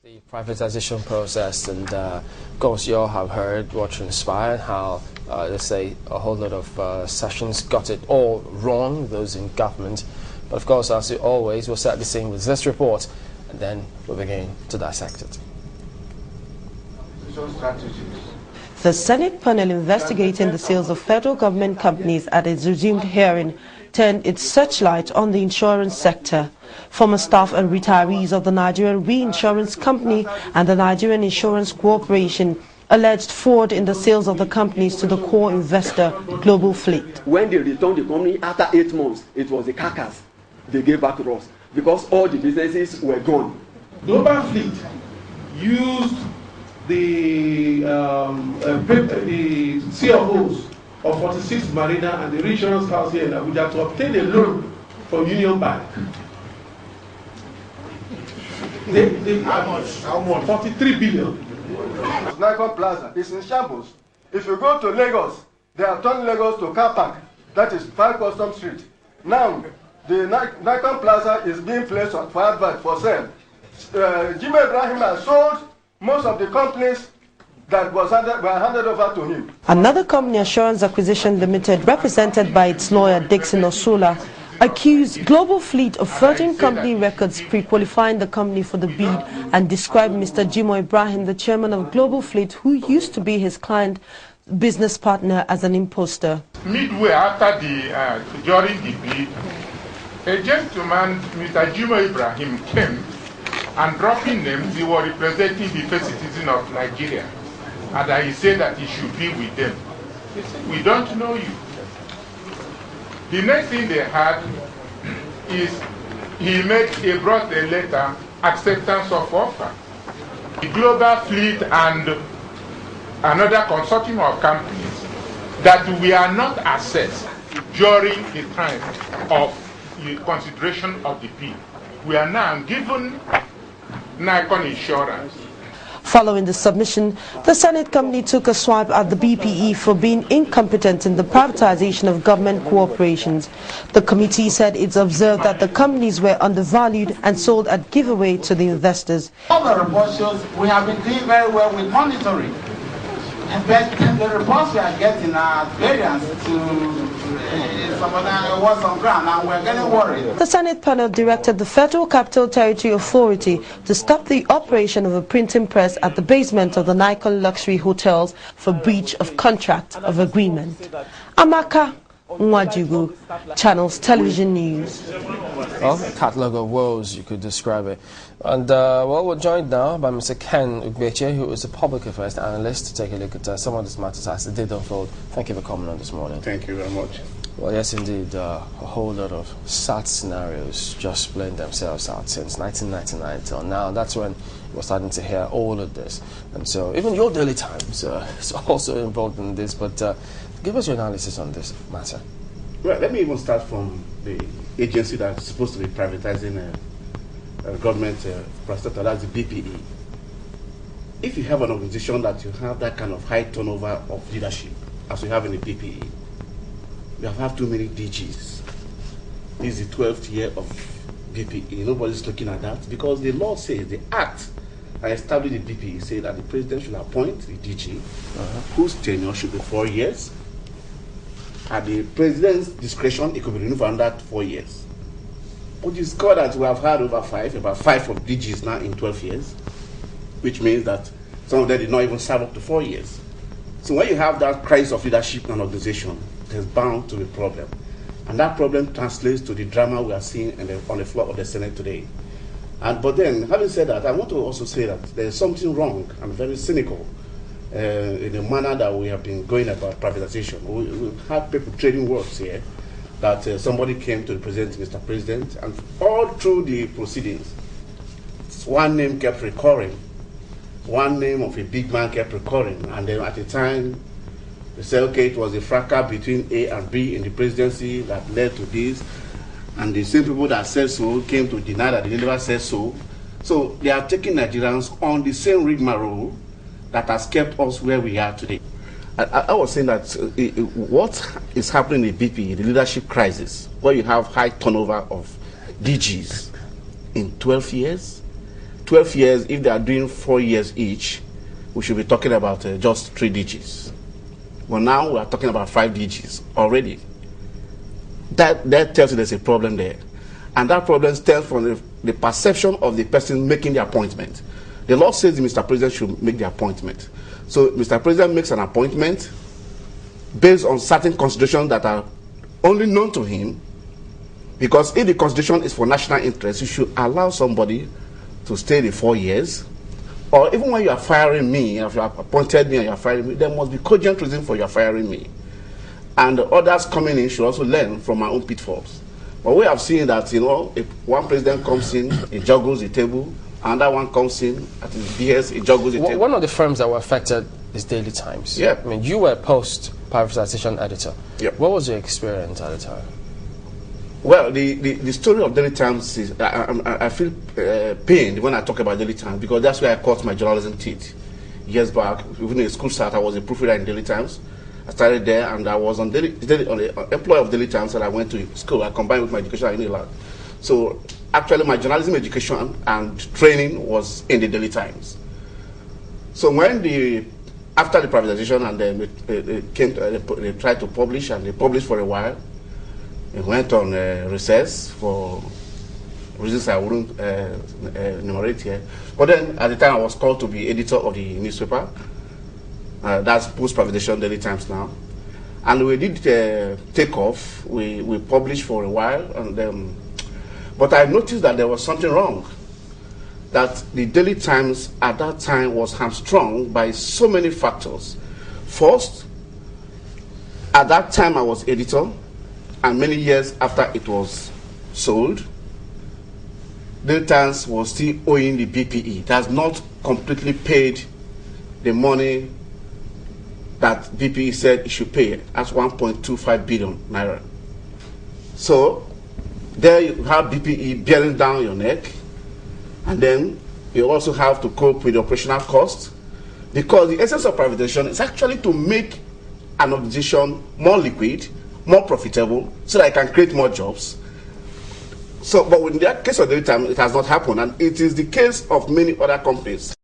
The privatization process, and of course you all have heard what transpired, how let's say a whole lot of sessions got it all wrong, those in government. But of course, as always, we'll start the same with this report, and then we'll begin to dissect it. The Senate panel investigating the sales of federal government companies at its resumed hearing turned its searchlight on the insurance sector. Former staff and retirees of the Nigerian Reinsurance Company and the Nigerian Insurance Corporation alleged fraud in the sales of the companies to the core investor, Global Fleet. When they returned the company after 8 months, it was the carcass they gave back to us because all the businesses were gone. Global Fleet used the CFOs of 46 Marina and the reinsurance house here in Abuja to obtain a loan from Union Bank. How much? 43 billion. Nikon Plaza is in shambles. If you go to Lagos, they have turned Lagos to car park. That is 5 Custom Street. Now, the Nikon Plaza is being placed for advert for sale. Jimmy Ibrahim has sold most of the companies that were handed over to him. Another company, Assurance Acquisition Limited, represented by its lawyer Dixon Osula, accused Global Fleet of forging company records pre-qualifying the company for the bid and described Mr. Jimo Ibrahim, the chairman of Global Fleet, who used to be his client business partner, as an imposter. Midway after during the bid, a gentleman, Mr. Jimo Ibrahim, came and dropping names. He was representing the first citizen of Nigeria, and he said that he should be with them. He said, "We don't know you." The next thing they had is he brought a letter, acceptance of offer. The Global Fleet and another consortium of companies that we are not assessed during the time of the consideration of the bid. We are now given Nikon Insurance. Following the submission, the Senate company took a swipe at the BPE for being incompetent in the privatization of government corporations. The committee said it's observed that the companies were undervalued and sold at giveaway to the investors. All the report shows we have been doing very well with monitoring. But the reports we are getting are variance to some other what's on ground, and we're getting worried. The Senate panel directed the Federal Capital Territory Authority to stop the operation of a printing press at the basement of the Nikon luxury hotels for breach of contract of agreement. Amaka Nwajugu, Channels Television News. Well, a catalogue of woes, you could describe it. And well, we're joined now by Mr. Ken Ugbechie, who is a public affairs analyst, to take a look at some of these matters as they did unfold. Thank you for coming on this morning. Thank you very much. Well, yes, indeed, a whole lot of sad scenarios just playing themselves out since 1999 till now. That's when we're starting to hear all of this. And so even your Daily Times is also involved in this, but give us your analysis on this matter. Well, let me even start from the agency that's supposed to be privatizing government infrastructure, that's the BPE. If you have an organization that you have that kind of high turnover of leadership, as we have in the BPE, we have too many DGs. This is the 12th year of BPE. Nobody's looking at that because the law says, the act that established the BPE say that the president should appoint the DG, whose tenure should be 4 years. At the president's discretion, it could be renewed for another 4 years. But you discover that we have had about five of DGs now in 12 years, which means that some of them did not even serve up to 4 years. So when you have that crisis of leadership in an organization, there's bound to be a problem. And that problem translates to the drama we are seeing on the floor of the Senate today. But then, having said that, I want to also say that there's something wrong and very cynical in the manner that we have been going about privatization. We've had people trading words here that somebody came to represent Mr. President, and all through the proceedings, one name kept recurring. One name of a big man kept recurring, and then at the time, they said, okay, it was a fracas between A and B in the presidency that led to this, and the same people that said so came to deny that they never said so. So they are taking Nigerians on the same rigmarole that has kept us where we are today. I was saying that what is happening in BP, the leadership crisis, where you have high turnover of DGs in 12 years, 12 years, if they are doing 4 years each, we should be talking about just 3 DGs. But now we are talking about 5 DGs already. That tells you there's a problem there. And that problem stems from the perception of the person making the appointment. The law says the Mr. President should make the appointment. So Mr. President makes an appointment based on certain considerations that are only known to him, because if the consideration is for national interest, you should allow somebody to stay the 4 years. Or even when you are firing me, if you have appointed me and you are firing me, there must be cogent reason for your firing me. And the others coming in should also learn from my own pitfalls. But we have seen that, you know, if one president comes in, he juggles the table, another one comes in at his BS, he juggles the table. One of the firms that were affected is Daily Times. Yeah. I mean, you were post-privatization editor. Yep. What was your experience at the time? Well, the story of Daily Times is, I feel pained when I talk about Daily Times, because that's where I caught my journalism teeth. Years back, even in school start, I was a proofreader in Daily Times. I started there, and I was on the employee of Daily Times, and I went to school. I combined with my education in England. So actually, my journalism education and training was in the Daily Times. So when after the privatization, and then they tried to publish, and they published for a while. It went on recess for reasons I wouldn't enumerate here. But then at the time I was called to be editor of the newspaper. That's post-privatization Daily Times now. And we did take off. We published for a while. But I noticed that there was something wrong. That the Daily Times at that time was hamstrung by so many factors. First, at that time I was editor. And many years after it was sold, Daily Times was still owing the BPE. It has not completely paid the money that BPE said it should pay. That's 1.25 billion naira. So there you have BPE bearing down your neck, and then you also have to cope with the operational costs, because the essence of privatization is actually to make an organization more liquid, more profitable, so that I can create more jobs. So, but in the case of Daily Times, it has not happened, and it is the case of many other companies.